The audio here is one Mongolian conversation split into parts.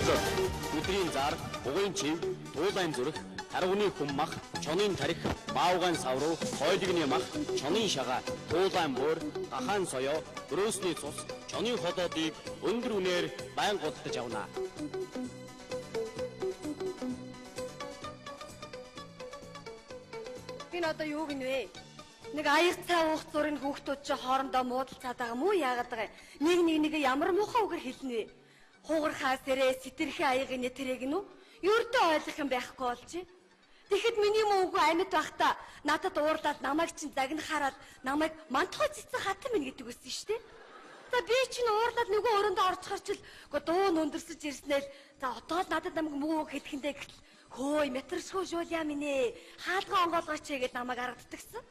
Өдрийн зар, бугын чив, дуулайн зүрх, тарвны хүм мах, чонын тарих, баавгайн савруу, хойлогны мах, чонын шагаа, дуулайн буур, гахаан соёо, өрөөсний цус, чонын холоодыг өндөр үнээр байн гудтаж авна. Би одоо юу гинэ вэ? Нэг аяг цай уух зургийн хүүхдүүд чи хоорондоо муудалцаад байгаа мó яагаад байгаа юм? Нэг ямар муухай үгээр хэлнэ вэ? Хугархаас тэрэ сэтэрхий аягийн нэтэрэг нь үү? Ердөө ойлгох юм байхгүй болж. Тэгэхэд миний мөвгөө амьд байхдаа надад уурлаад намайг чинь загнахаараад намайг мантхой цэцэн хатан минь гэдэг үсэн шүү дээ. За би чинь уурлаад нөгөө өрөөндөө орцохор чил дуу нүндэрсэж ирснээр за одоо л надад намайг муу хэлэхэндээ гэтэл хөөе метршгүй жуулиа минь ээ хаалгаа онгоолгооч гээд намайг аргадтагсан.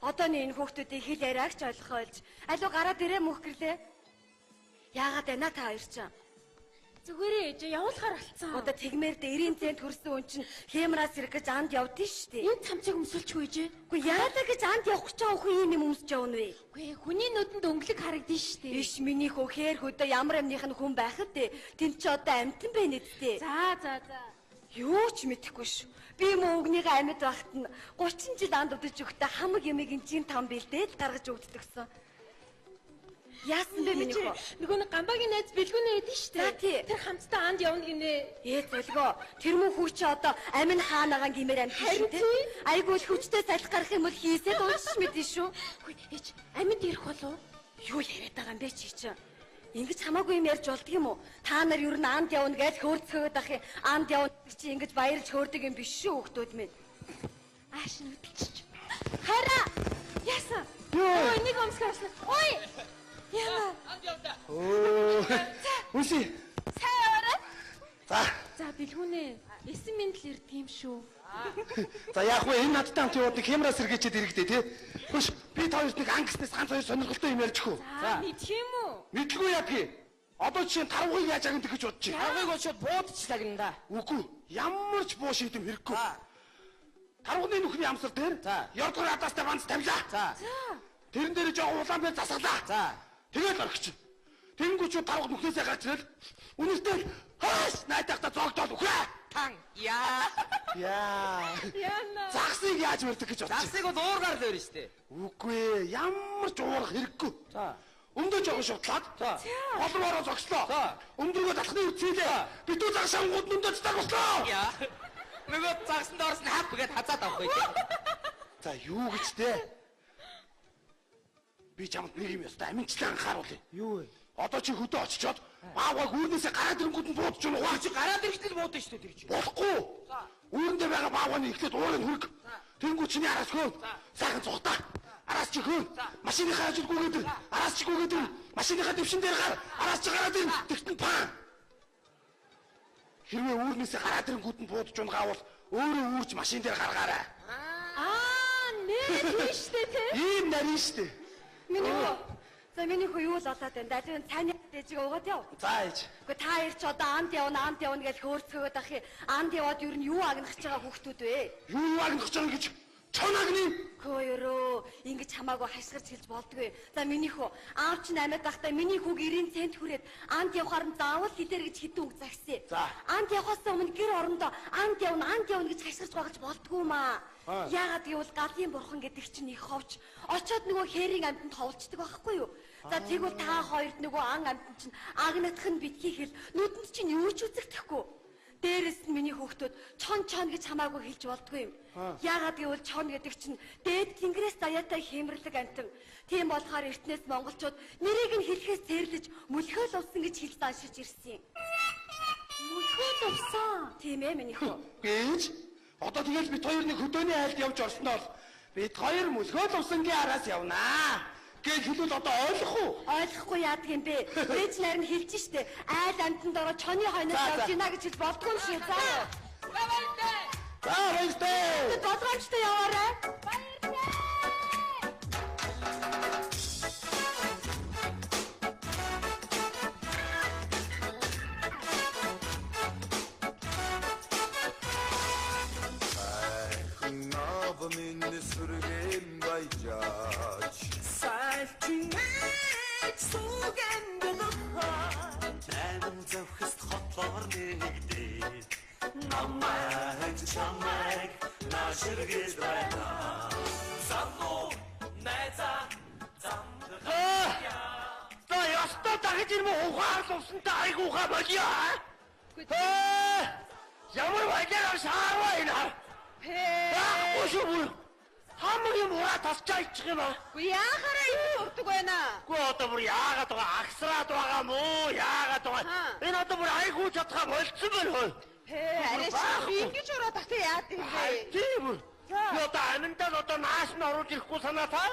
Одоо энэ хүүхдүүдийн хэл яриагч ойлгох ойлж алуу гараад ирээ мөх гэрлээ. Яагаад байна та хоёр ч? Зүгээрээ ээж явуулахаар болцсон. Одоо тэгмээр дээрийн цент хөрсөн хүн чинь хэмраас ирэх гэж анд явдсан шүү дээ. Энэ цамцыг өмсөлчихгүй ээж. Үгүй яалаа гэж анд явах гэж байгаа хүн юм өмсөж явна вэ? Үгүй хүний нүдэнд өнгөлөг харагдана шүү дээ. Биш миний хөө хээр хөдөө ямар амных нь хүн байхад тэнд чи одоо амтан байна үсттэй. За. Юу ч мэдэхгүй шүү. Би мөнгөнийхөө амьд багт нь 30 жил анд удаж өгтөө хамаг ямиг энэ там бэлдээд гаргаж өгдөгсөн. Яасан бэ миний хөө? Нөгөө нэг гамбагийн найз бэлгүүнээ өгдөн шүү дээ. Тэр хамтдаа анд явна гинэ. Зөлгөө. Тэр мөн хүү чи одоо амин хаанагаан гимээр амьд шүү дээ. Айгуул хүчтэй салхи гарах юм бол хийсээд уулч мэдэн шүү. Үгүй ээж амьд ирэх болов? Юу яриад байгаа юм бэ чи чинь? Ингэж хамаагүй юм ярьж болдго юм уу? Та нар юу н анд явна гэж хөөрцгөөд ах юм. Анд явна чи ингэж баярлж хөөрдөг юм биш шүү хүүхдүүд минь. Ааш нүдэлчих. Хараа. Яасан? Ой нэг өмсгөөс. Ой. Яна. Анд явда. Үси. Сайн яваарай. За бэлгүүнээ. Эсэн минь л ирдэг юм шүү. За яах вэ? Энэ надтай хамт яваад нэг хямраас сэргээчээд иргэдэй тий. Хөш би та хоёрт нэг ангиснаас ганц хоёр сонирхолтой юм ярьж хөө. За мэдх юм уу? Мэдгүй яадгийг. Одоо чинь тарвыг яаж агндаг гэж бодож байна. Тарвыг очоод буудчихлагна да. Үгүй. Ямар ч буу шийдэм хэрэггүй. Тарвны нүхний амсар дээр ёрдгор адаастай банц тавилаа. За. Тэрэн дээр жоохон улаан бай засаглаа. За. Тэгээд орхич. Тэнгүүч тарваг нүхнээсээ гарч ирэл. Үнэхээр хааш найдахта зогдоод үхээ. Тан. Яна. Загсыг яаж мөрдөг гэж бодчих. Загсыг бол уургаар л өрнө штэ. Үгүй ямар ч уурах хэрэггүй. За. Өмдөө жоохон шутлаад. За. Голмороо зогслоо. За. Өмдрөгөө талхны үцээлээ. Битүү загшаангууд нүндэж дарвслоо. Яа. Нөгөө загсанд орсон хап гээд хазаад авах байх. За юу гэж те? Би чамд нэг юм яста аминчлан анхааруулъя. Юу вэ? Одоо чи хөдөө очичоод ааваа гүрнээсээ гараад ирэнгүүт нь буудаж байна уу? Чи гараад ирэхдээ буудаж штэ тэр чинь. Болохгүй. Үүрэндээ байгаа баавны ихлэд уурын хүрэг. Тэнгүү чиний араас хөөн. Сайхан цухтаа. Араас чи хөөн. Машиныхаа ажилгүйгээд ир. Араас чи гүйгээд ир. Машиныхаа дэвшин дээр гар. Араас чи гараад ир. Тэгтэн паа. Хэрвээ үүрнээсээ гараад ирэнгүүт нь буудаж унгаа бол өөрөө үүрж машин дээр гаргаарай. Нэр тийштэй те. Ийм нарийн штэ. Миний хөө юу л болоод байна. Дажин цааны дэжиг уугаад яв. За ээж. Гэхдээ та хоёр ч одоо анд явна гэж хөөрцгөөд ах юм. Анд яваад юу н юу агнах гэж байгаа хүүхдүүд вэ? Юу агнах гэж байгаа гэж чонагны. Хөөёрөө ингэж хамаагүй хашгирч хэлж болдгүй. За миний хөө аав чинь амьд байхдаа миний хүүг 90 цент хүрээд анд явахаар нь заавал хідэр гэж хэдэн үг загсаа. За. Анд явахаас өмнө гэр орондоо анд явна гэж хашгирч байгаж болдгүй маа. Яагаад гэвэл галын бурхан гэдэг чинь их ховч очоод нөгөө хээрийн амьтанд ховлцдог байхгүй юу? За тэгвэл та хоёрт нөгөө ан амьтанд чинь агнадах нь битгий хэл нүдэнд чинь юу ч үзэгдэхгүй. Дээрээс нь миний хүүхдүүд чон гэж хамаагүй хэлж болдгүй юм. Яагаад гэвэл чон гэдэг чинь дээд тэнгэрээс заяатай хэмэрлэг амьтан. Тийм болохоор эртнээс монголчууд нэрийг нь хэлэхээс зэрлэж мөлхөөл увсан гэж хэлж даншиж ирсэн юм. Мөлхөөл увсан? Тийм ээ миний хөө. Гэж одоо тэгэл бид хоёр нэг хөдөөний айлд явж орсноор бид хоёр мөлхөөл увсангийн араас явнаа. Гэж хэлвэл одоо ойлгох уу? Ойлгохгүй яадаг юм бэ? Ээж нарийн хэлж штэ. Айл амтанд ороо чоны хойноос явж гинэ гэж хэлж болдгүй юм шиг заа. За баяртай. Болгоомжтой яваарай. Минь сүргэн баяж сальчин сугэн бэлхаа тань зовхост хотлоор нэ чамайг нааширгэж байна. Замуу найзаа За ястаа дахиж ирмэ ухаар лувсантай айгуухаа болио. Ямар баялаар шаарва энэ. Өөшөө хамгийн мураа тасчаачих юм аа. Үгүй яахаараа юу урдаг байна? Гү одоо бүр яагаад байгаа агсраад байгаа мó яагаад байгаа. Энэ одоо бүр айгуу чадхаа болцсон байна хөө. Арай чи ингэж ураа татаа яад юм бэ? Тийм үү. Би одоо аминдаа одоо нааш нь оруулж ирэхгүй санаатаа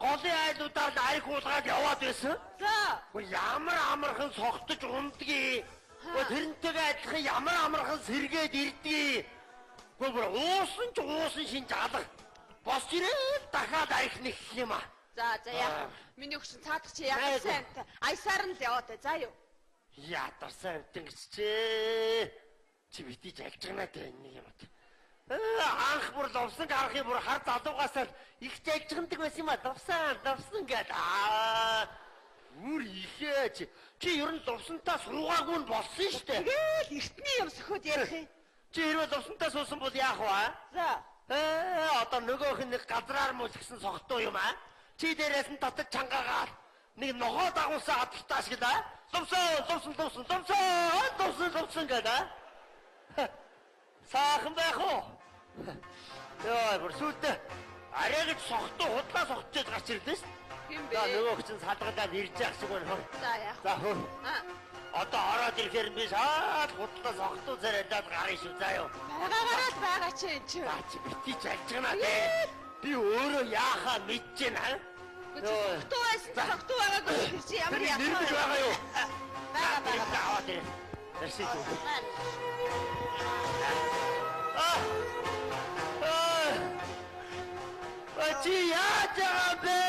голын айлуудаар айгуулгаад яваад байсан. За. Гү ямар амархан согтож ундгийг. Гү тэрнтэйгээ адилхан ямар амархан сэргээд ирдгийг. Гү бүр уусан шинж алга. Бос ирээд дахиад айхнах юм аа. За яах. Миний өгсөн цаадах чи яах сайн. Аясаар нь л яваад бай. За юу. Ядарсан амтэн гэжээ. Чи битий альж гэнэ дээ нэг юм уу. Анх бүр ловсон гарахын бүр хар залуугаас их альжгандаг байсан юм аа. Ловсон гэдэг. Үр ихээч. Чи ер нь ловсонтаа суугаагүй нь болсон шүү дээ. Тэгэл эртний юм сөхөд ярих юм. Чи хэрвээ ловсонтаа суусан бол яах вэ? За. Одоо нөгөөх нь нэг газраар мөсгсөн согтуу юм аа. Чи дээрээс нь татаж чангаагаар нэг ногоо дагуулсан адалтаа шиг да. Лувсан гэдэг. Саахан байх уу? Яа, бүр сүлдэ. Арайгч согтуу худлаа согтчод гарч ирлээ ш. Хин бэ? За нөгөөх чинь садгалаад ирж яах шиг байна хөө. За яах. За хөө. Одоо ороод ирэхээр би шаад худлаа согтуу зэрэгдээд гарах шүү заа юу. Байгаагаараа л байгаа чи энэ чи. Чи битий альж гэнэ дээ. Би өөрөө яахаа мэдэж байна. Согтуу байсан согтуу байгаагүй тэр чи ямар яах вэ? Нэрмэж байгаа юу? Бага. Аваад ирээ. Тэрсэж үү. Чи яаж байгаа бэ?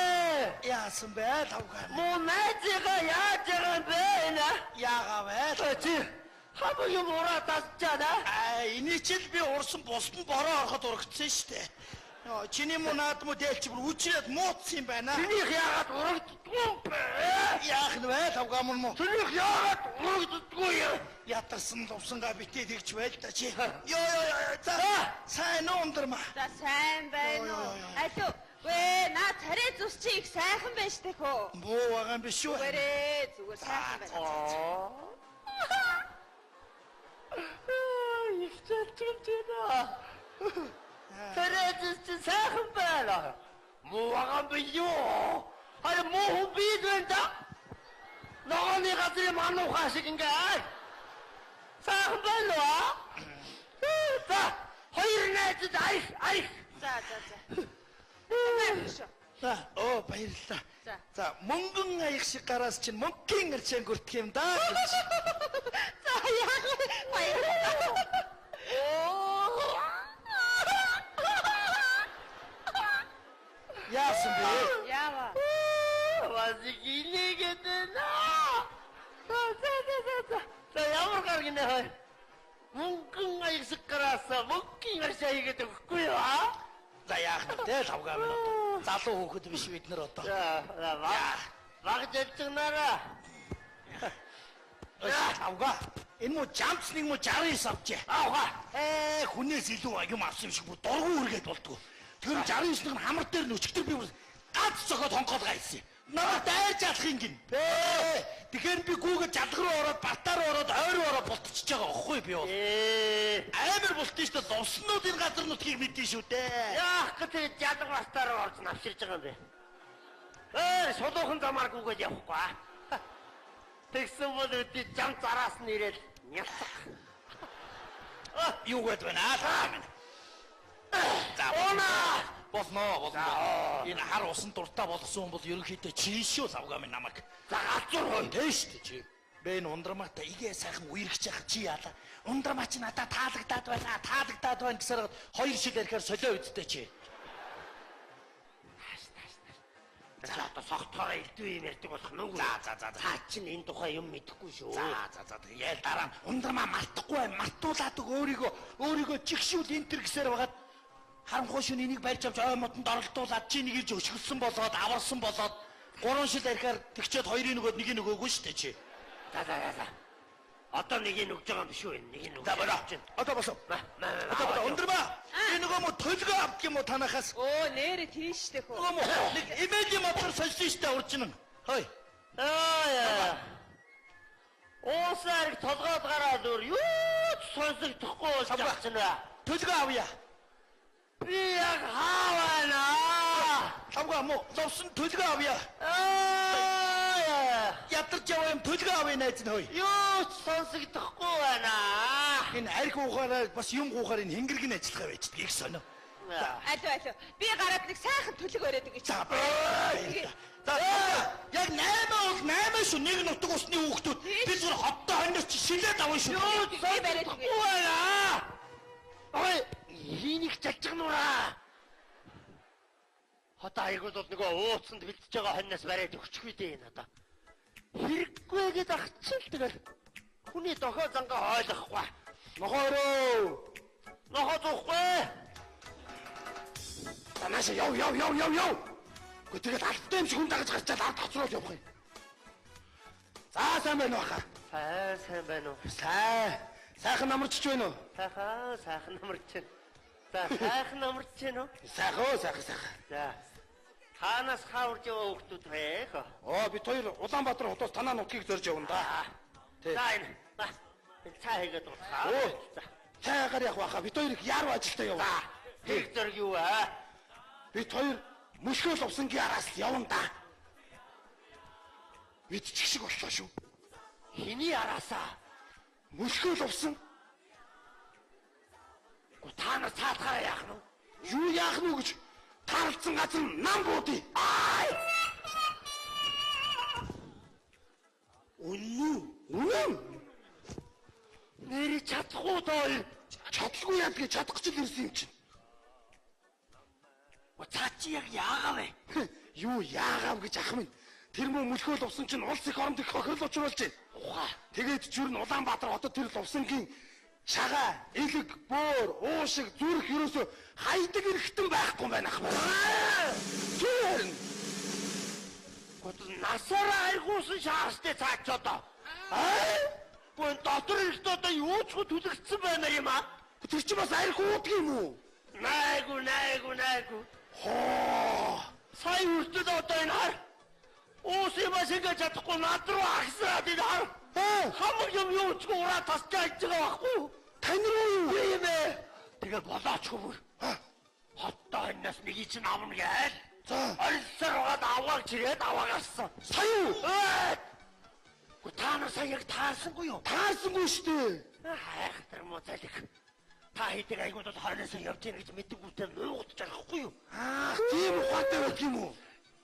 Яасан бэ тавга? Муу найзгаа яаж байгаа бэ? Яага вэ? Чи хамгийн мураа тасчаана. Эний чил би урсан бусдан бороо ороход урагдсан шүү дээ. Чиний мунаад муу дээлч бүр үчирээд муудсан юм байна. Чинийх яагаад урагддгүй юм бэ? Яах нь вэ тавга мөн муу? Чинийх яагаад урагддгүй юм? Ятарсан лувсангаа битээ тэгч байл та чи. За сайн ундрма. За сайн байна уу? Алуу. Вэ наа царай зүс чи их сайхан байна штэ хөө. Муу байгаа юм биш үү? Зүгээр зүгээр сайхан байна. Их чалчилчэна. Тэрэж чи сайхан байна. Муу байгаа юм биш үү? Хай муу бидэнда. Ногооны газрын манууха шиг ингээд. Сайхан байна уу? За, хоёр найзад ай. За. За, баярлалаа. За. За, мөнгөн аях шиг гараас чинь мөнгөний арчаан гүртэх юм да. За яах вэ? Баярлалаа. Яасан бэ? Яава. Вазигилигэдэ на. За ямар гаргинэ хай. Мөнгөн аях шиг гараас мөнгөний арчаа хийгээд өгөхгүй юу? За яах вэ? Тэ тавга минь одоо. Залуу хүүхэд биш бид нар одоо. Баг дэжгнараа. Тавга. Энэ муу жамц нэг муу 69 авчээ. Аага. Хүнээс илүү юм авсан юм шиг бүр дургу үргээд болдгоо. Тэр 69 нэг хамар дээр нүчгтэр би бүр гац цогоод хонхоолгаа хэлсэн. Намайг дайрч алах юм гин. Тэгэхээр би гүүгээ жалга руу ороод бартаа руу ороод ойр руу ороод бултчихж байгаа байхгүй би бол. Амар бултчих шүү дээ. Ловснууд энэ газар нутгийг мэдэн шүү дээ. Яах гэдэг жалга бартаараа орж навширж байгаа юм бэ? Шулуухан замаар гүгээд явахгүй. Тэгсэн бол үгүй зам зараас нь ирээд няцах. Юу гээд байна аа? За болно. Энэ хар усан дуртай болгосон хүн бол ерөнхийдөө чийшүү савгаа минь намайг. За галзуур хой. Тэ шүү дээ чи. Бэ энэ ундрамаатай игээ сайхан үерхэж яах чи яалаа. Ундрамаа чи надад таалагдаад байна гэсээр хоёр шиг ярихаар солио үдтэй чи. За одоо согтоороо илдвэ юм ярьдаг болох нь үгүй. За. Та чинь энэ тухай юм мэдэхгүй шүү. За. Яа дараа ундрамаа мартахгүй мартуулаад өөрийгөө чигшүүл энтер гэсээр байгаад харанхуй шин энийг барьж авч ой модонд оролдуулаад чи нэг ирж өшгөлсөн болоод аварсан болоод 3 шил архиар тэгчээд хоёрын нөгөөд нэг нөгөөгүй шүү дээ чи. За. Одоо нэг нь өгж байгаа юм биш үү? Нэг нь өгж байна. Одоо босоо. Одоо өндрөө. Энэ нөгөө мо төлгөө авдаг юм уу танахаас? Оо нэрэ тийштэй хөө. Нөгөө мо нэг имэйлийн мотор сольсон штэ уржин. Хой. Уусаар толгойд гараад өөр юу ч сонсогдохгүй болж байна. Төлгөө авъя. Би яг хаавана. Тавга мо зовсон төлгөө авъя. Ядарч яваа юм төлгөө авъя найз нь хой. Юу ч сонсогдохгүй байна. Энэ арх уухаараа бас юм уухаар энэ хингэрэг нь ажиллахаа байждаг их сонио. Алуу. Би гараад нэг сайхан төлөг өрөөд өгч. За яг 8 шүү нэг нутаг усны хүүхдүүд би зүгээр хоттой хоньноос чи шилээд авна шүү. Юу би бариад өгье. Ой, хийник чалчгнураа. Хот айгуул бол нөгөө ууцсанд бэлдэж байгаа хоньноос бариад өгчихвээ дээ энэ одоо. Хэрэггүй гэдээ ахчихл тэгэл. Хүний дохоо зангаа ойлгохгүй. Нохоороо. Нохоо зоохгүй. Танаас яв. Гэхдээ тэгээд алфтай юм шиг хүн дагаж гарчаад ард хацрууд явах юм. За сайн байна уу хаа? Сайн байна уу? Сайхан намарч байна уу? Сайхан намарч байна. За сайхан намарч байна уу? Сайхан. За. Танаас хаурж яваа хүмүүс бэ? Бид хоёр Улаанбаатар хотоос танаа нутгийг зорж явна да. За энэ. Цаа хийгээд дуусгаа. За. Цаагаар явах байхаа. Бид хоёр их яруу ажилдаа яваа. Тэг зэрэг юу аа? Бид хоёр мөшгөл увсангийн араас явна да. Бид чигшиг боллоо шүү. Хиний араасаа? Мөшгөл увсан. Та нар цаатахаараа яах нь? Юу яах нь гэж таарлцсан газар нам буудъя. Үнэн. Нэр чадахгүй доо. Чадлагүй яадаг чадах ч ирсэн юм чинь. Цаа чи яг яагаа вэ? Юу яагаав гэж ах минь. Тэр мөн мөлхөөл увсан чинь улс их оронд их хохирол учруулж байна. Тэгээд зүр нь Улаанбаатар хотод тэр увсангийн шагаа, элэг, бөөр, уушиг, зүрх ерөөсө хайдаг эрхтэн байхгүй байна ах минь. Тэр Насаараа аргуусан шаастай цаач одоо. Гүн дотор ихт одоо юу ч түлэгдсэн байна юм аа. тэр чи бас арх уудаг юм уу? Найгу. Сая үртэл одоо энэ хар. Уусыг бас ингэж чадахгүй над руу агсаад энэ хар. Хамаг юм юу ч ураа тасчааж байгаа байхгүй. Тань руу юу юм бэ? Тэгээ болоочгүй бүр. Хоттой энэс нэг чинь авна гээл. Орилсороод аваад чирээд аваагаасан. Сая юу? Та нар сая яг таарсангүй юу? Таарсангүй штэ. Хайхтар мо залих. Та хэдэг айгуудад хойноос явж ийн гэж мэдэггүйтэй нуугдж байгаагүй юу? Тийм ухаатай байх юм уу?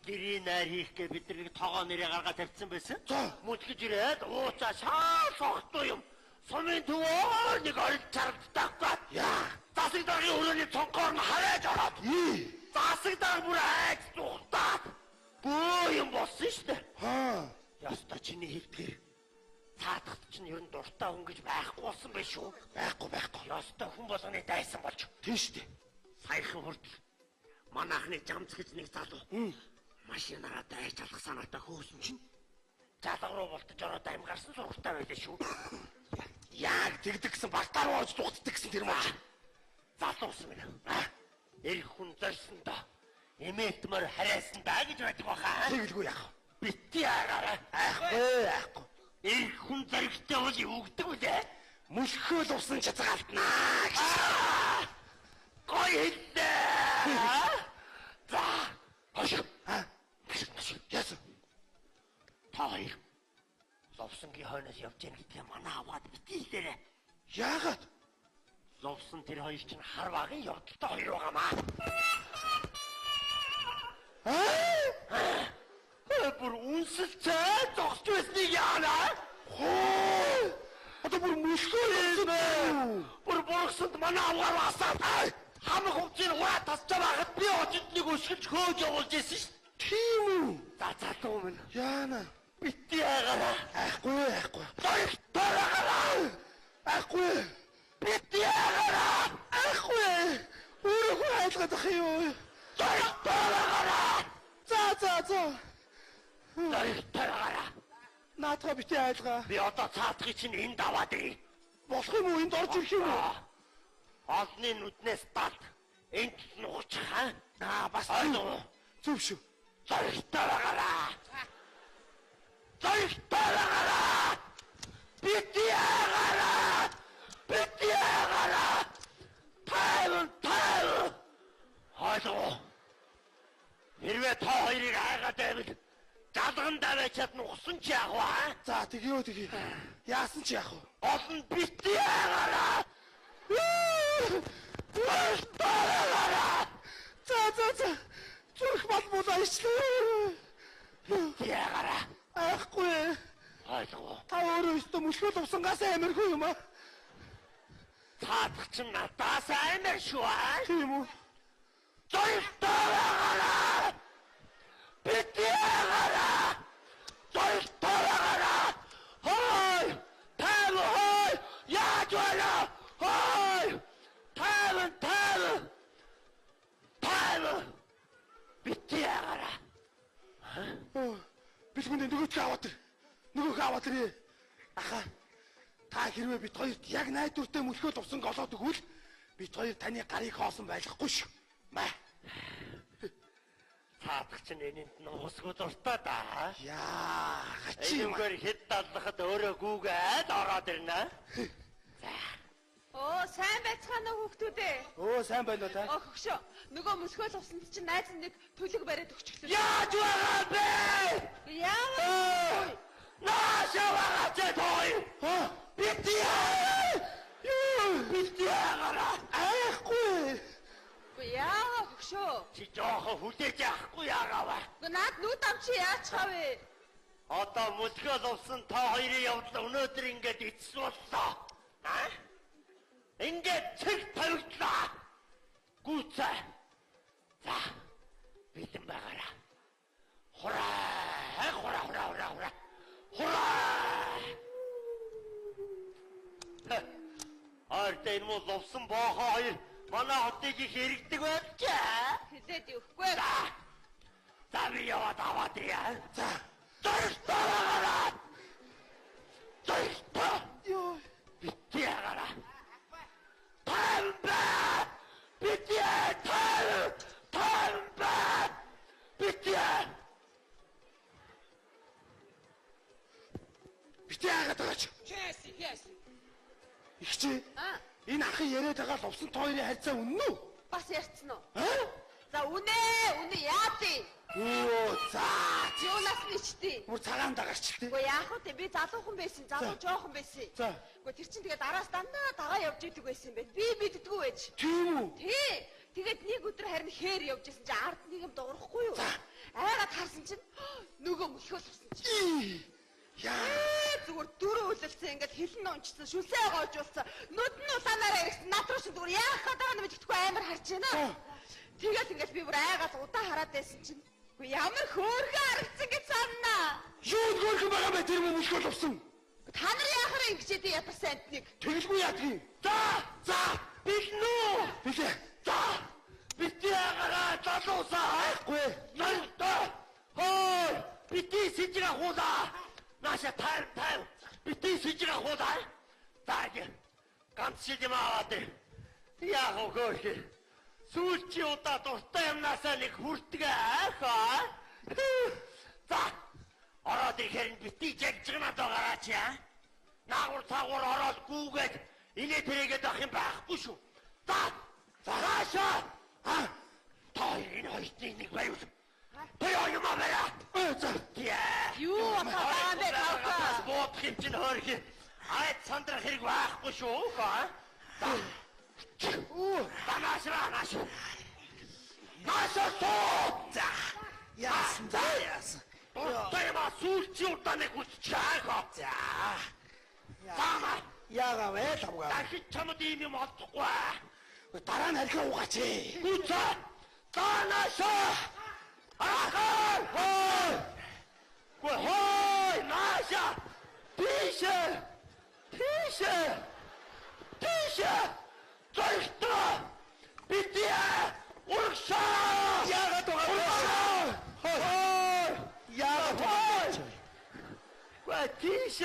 Гэрийн найр хийхгээ бид нэг тоогоо нэрээ гаргаад тавьсан байсан. Мөдлөж ирээд ууцаа шаал согтуу юм. Сумын төвөө нэг орилт чарагдтаахгүй. Яа. Засаг даргын өрөөний цонхоор нь хараад ороод. Засаг дар бүр айц тухтаад. Бөө юм болсон штэ. Яста чиний хэлдгэр. Цаадахт чинь ер нь дуртай хүн гэж байхгүй болсон байх шүү. Байхгүй. Яста хүн болгоны дайсан болж. Тийм штэ. Саяхан хүртэл манайхны жамц гэж нэг залуу. Машинаараа дайж алах санаатай хөөсөн чинь залуу руу болтож ороод амьгарсан сургалтаа байлаа шүү. Яг тэгдэг гэсэн бартаар орж дугтдаг гэсэн тэр маа. Залуусан минь. Эх хүн зорьсон доо. Эмээтмөр харайсан даа гэж байдаг баха. Тэгэлгүй яах. Бити агаараа. Айхгүй. Эх хүн зоригтой бол юу гэдэг вэ? Мөшгөл усан чацгаалтнаа гэж. Гой хэллээ. За. Хош. Яасан. Та хоёр Ловсонгийн хойноос явж яах гэдэг манай аваад бити дээрээ. Яагаад? Ловсон тэр хоёр чинь хар багын явдалтай хоёр байгаамаа. Бүр үнсэл цай зогсож байсныг яана. Одоо бүр мөшгөл юм. Бүр бургасанд манай аваар асаад хамаг хувцсыг ураа тасчаа байхад би очид нэг өсгөлж хөөж явуулж ирсэн ш. Тийм үү? За залуу минь. Яана. Бити агаараа. Айхгүй. Айхгүй. Бити агаараа. Айхгүй. Өөрөө хайлгаад ах юу? Агаараа. За. Агаараа. Наатга битээ айлгаа. Би одоо цаатгыг чинь энд аваад ий. Болох юм уу? Энд орж ирэх юм уу? Олны нүднээс дад. Энд нуучих хаа? Бас Ойлгоо. зөв шүү. Зоригтой байгаараа. Зоригтой байгаараа. Бити яагараа. Бити яагараа. Тайван. Ойлгоо. Хэрвээ та хоёрыг айгаад байвал жалган даваачаад нухсан ч яах вэ? За тэгээ. Яасан ч яах вэ? Олон бити яагараа. За. Зүрх бол булаа ичлээ. Яагараа. Айхгүй. Ойлгоо. Та өөрөө өстө мөшгөл увсангаас амаргүй юм аа. Цаадах чинь надаас амар шүү аа. Тийм үү? Зоригтой байгаараа. Бити яагараа. Зоригтой байгаараа. Хой! Хой! Яаж байна? Хой! Тайван! Бити яагараа. Бэлгэнд нөгөөг аваад ирээ. Аха. Та хэрвээ бид хоёрт яг найдвартай мөлхөд увсан голоод өгвөл бид хоёр таны гарыг хоосон байхгүй шүү. Маа. Цаадах чинь энэнд нуусгүй дуртай да. Яа, хачи юм. Энийг хэд даллахад өөрөө гүүгээд ороод ирнэ. Оо, сайн байцгаана уу хүүхдүүдээ? Сайн байна уу та? Хөгшөө. Нөгөө мөсгөл усанд чинь найз нэг төлөг бариад өгчихлээ. Яаж байгаа бэ? Яа! Наашаваач той. Бити яагараа. Айхгүй. Яа, хөгшөө. Чи жоохон хүлээж авахгүй яагааваа. Наад нүд амчи яачхаа вэ? Одоо мөлгөл увсан та хоёрын явдал өнөөдөр ингээд эцс боллоо. Ингээд цэг тавигдлаа. Гүцээ. За. Бэлэн байгаараа. Хураа. Артай муу ловсон боохоо хоёр манай хотыг их хэрэгдэг байжээ. Хилээд өгөхгүй. За би яваад аваад яа. За. Зоригтой. Йоо. Бити яагараа. Тамба! Бити Тамба! Бити яагаад байгаач? Yes. Ихчээ. Энэ ахын яриад байгаа л увсан тойрын харьцаа үнэн үү? Бас ярьцсан уу? За үнэ яа тий. Оо за. Юунаас ничтэй. Мөр цагаан дагарчтэй. Уу яах вэ? Би залуухан байсан, залуу жоохон байсан. За. Уу тэр чинь тэгээд араас дандаа дагаа явж идэг байсан юм байна. Би мэддэггүй байж. Тийм үү? Тий. Тэгээд нэг өдөр харин хээр явж исэн чинь ард нэг юм дуурахгүй юу? Айгаад харсан чинь нөгөө мөлхөөл авсан чинь. Яа. Зүгээр дөрөв үлэлцэн ингээд хилэн унчсан, шүлсээ гоожуулсан. Нүд нь улаанаараа ирсэн. Над руу шин зүгээр яах гэдэг нь мэддэхгүй амар харж байна. Тэгээд ингээд би бүр айгаад удаа хараад байсан чинь үгүй ямар хөөрхөн харагдсан гэж саннаа. Юу хөөрхөн байгаа бэ тэр мөлхөөл увсан? Та нар яахаар ингэчээд ядарсан амтныг. Тэгэлгүй яадгийг. За. Бэлнүү. Билээ. За. Бити яагараа залуусаа. Айхгүй. Зоригтой. Хой! Бити сижиг ахуулаа. Наша тайм. Бити сижиг ахуулаа. Тааги. Ганц сижиг аваад. Яах вэ? Сүүлчи удаа дуртай юмнасаа нэг хүртгээ аахаа. За. Ороод ирэхээр бити жигжигнаад байгаач яа. Наагур ороод гүүгээд инээ тэрэгээд ах юм байхгүй шүү. За. Цааша. Тойрын хоёрын нэг байвал. Тойроо юм аваа. За. Юу атаа бэ тавхаа. Боот хэмжин хөрхи. Айд сандрах хэрэг байхгүй шүү. За. Нааш. За. Яасан. Тойма сүүлчи удаа нэг үсчаах. За. Тама. Яага вэ тавга. Дахиж чамд ийм юм олдохгүй. Дараа нь харьхаа угаач. Гүцээ. Танаша. Ахаа. Хой, Наша. Тише. Зоригтой. Битээ. Урагшаа. Яагаад байгаа вэ? Яагаад вэ? Ба тийш.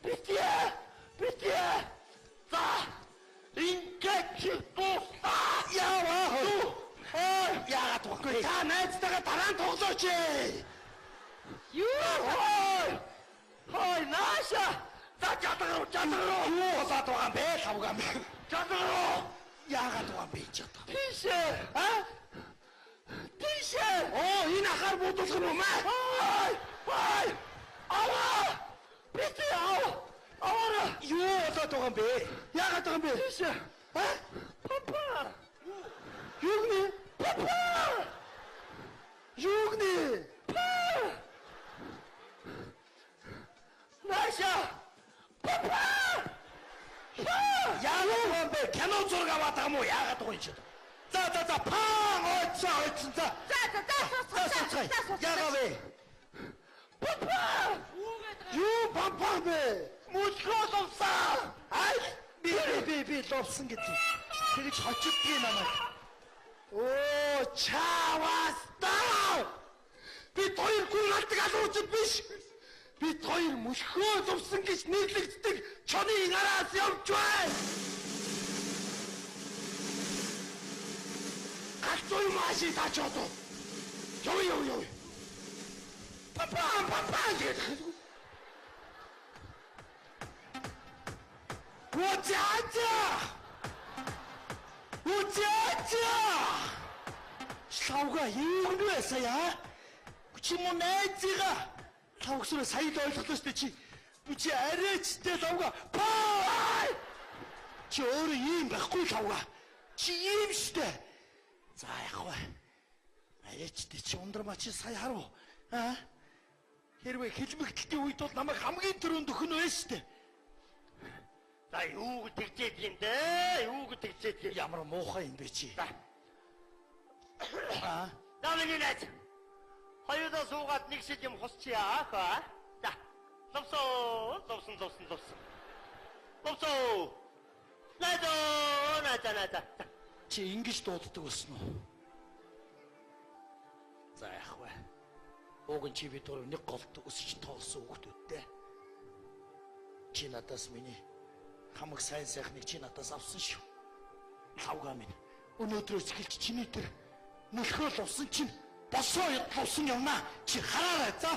Битээ. За. Ингээд дуусаа. Яваа. Яагаад вэ? Та найзтайгаа дараа нь тоглооч. Хой нааша. За чадгаруу. Юу болоод байгаа юм бэ? Тавгаан бэ. Чадгаруу. Яагаад байгаа юм бэ ч одоо? Тийш. Оо, энэ ахаар буудуулах юм уу маа? Хой. Аваа. Битээ аваа. Аваа. Юу болоод байгаа юм бэ? Яагаад байгаа юм бэ? Тийш. Папа. Юу гэнэ? Папа. Юу гэнэ? Наша. Папа. Яагаад байгаа юм бэ? Кино зураг аваад байгаа юм уу? Яагаад байгаа юм чи? За паа ойцсон за. Яагаад вэ? Папа. Юу папа бэ? Мөчгөөс авсаа. Ай би ловсон гэдэг. Тэгэж хочдгийг намайг. Оо чаваас таа. Бид хоёр гүн алдаг алуучид биш. Бид хоёр мөшгөө зовсон гэж нэрлэгддэг чоны араас явж байна. Галзуу машин тачаад. Ёо. Папа гэдэг. Утяця! Шавга юу нээсая? Чи мөн найзыгаа тавгсроо сая л ойлголоо шүү дээ чи. Чи арайчтай тавга. Паа! Чи өөрөө ийм байхгүй тавга. Чи ийм шүү дээ. За яг вэ. Арайчтай чи ундрмаа чи сая харав. Хэрвээ хэлмэгдэлтийн үед бол намайг хамгийн түрүүнд өхөн вэ шүү дээ. За юу тэгчээд юм бэ? Ямар муухай юм бэ чи? Намайг нээч. Хоёудаа суугаад нэг шил юм хосчихъя хаа. За. Ловсон. Найдаа. Чи ингэж дууддаг болсон уу? За яах вэ? Уг нь чи бид гурав нэг голд өсөж тоолсон хүүхдүүдтэй. Чи надаас миний хамаг сайн сайхныг чи надаас авсан шүү. Тавгаа минь. Өнөөдрөөс эхэлж чиний тэр нөлхөөл авсан чинь босоо явсан юмнаа. Чи хараарай за.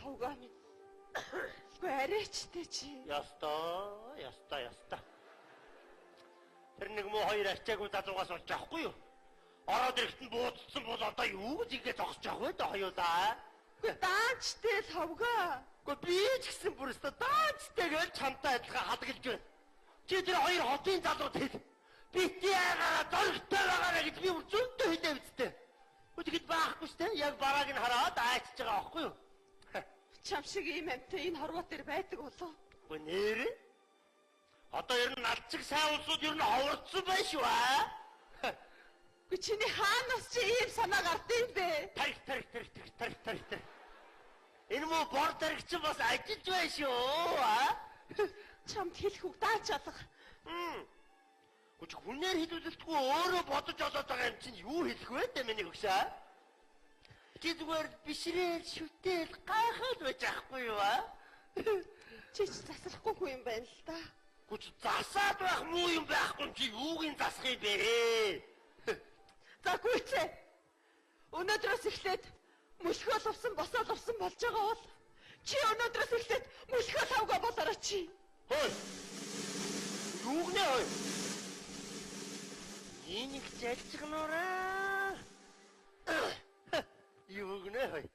Тавгаа минь. Арайчтай чи. Яста. Тэр нэг муу хоёр ачаагүй залуугаас олж авахгүй юу? Ороод ирэхэд буудсан бол одоо юу гэж ингэ зогсож авах вэ даа хоёулаа? Даанчтай тавгаа. Би ч гэсэн бүр өстө даанчтай гэж чамтай адилхан хадгалж байна. Чи тэр хоёр хотын залууд хэд? Бити аагаа зөрөгтэй байгаарэ гэж би бүр зөнтөө хэлээ үсттэй. Үтгэд баахгүй штэ. Яг барааг нь хараад аачж байгаа байхгүй юу? Чам шиг ийм амтай энэ хорвоо дээр байдаг болов. Өө нэр? Одоо ер нь налчиг сайн улсууд ер нь ховордсон байх шүү аа. Гэ чиний хаанаас чи ийм санаа гардыг бэ? Тарих. Энэ муу бор тарих чинь бас ажиллаж байна шүү аа. Чамд хэлэх үг даач алга. Гүч хүнээр хэлүүлэлтгүй өөрөө бодож олоод байгаа юм чинь юу хэлэх вэ дээ миний хөшөө? Чи зүгээр бишрээл шүтэл гайхаад байж ахгүй юу аа? Чи засахгүй хүн юм байна л да. Гүч засаад байх муу юм байхгүй чи юугийн засах юм бэ? За гүйцээ. Өнөөдрөөс эхлээд мөшгөө лувсан босоод лувсан болж байгаа бол чи өнөөдрөөс эхлээд мөшгөө тавгаа болоорой чи. Хөөе. Юугнэ хөөе. Энийг залжгнораа. Юугнэ хөөе.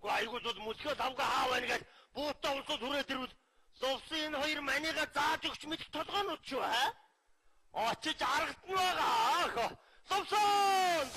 Гайгууд бол мөшгөө тавгаа хаа байна гэж буутаа улсууд хүрээд ирвэл лувсан энэ хоёр манига зааж өгч мэдэх толгоонууд ч юу аа? Очиж аргад нь байгаа. Лувсан!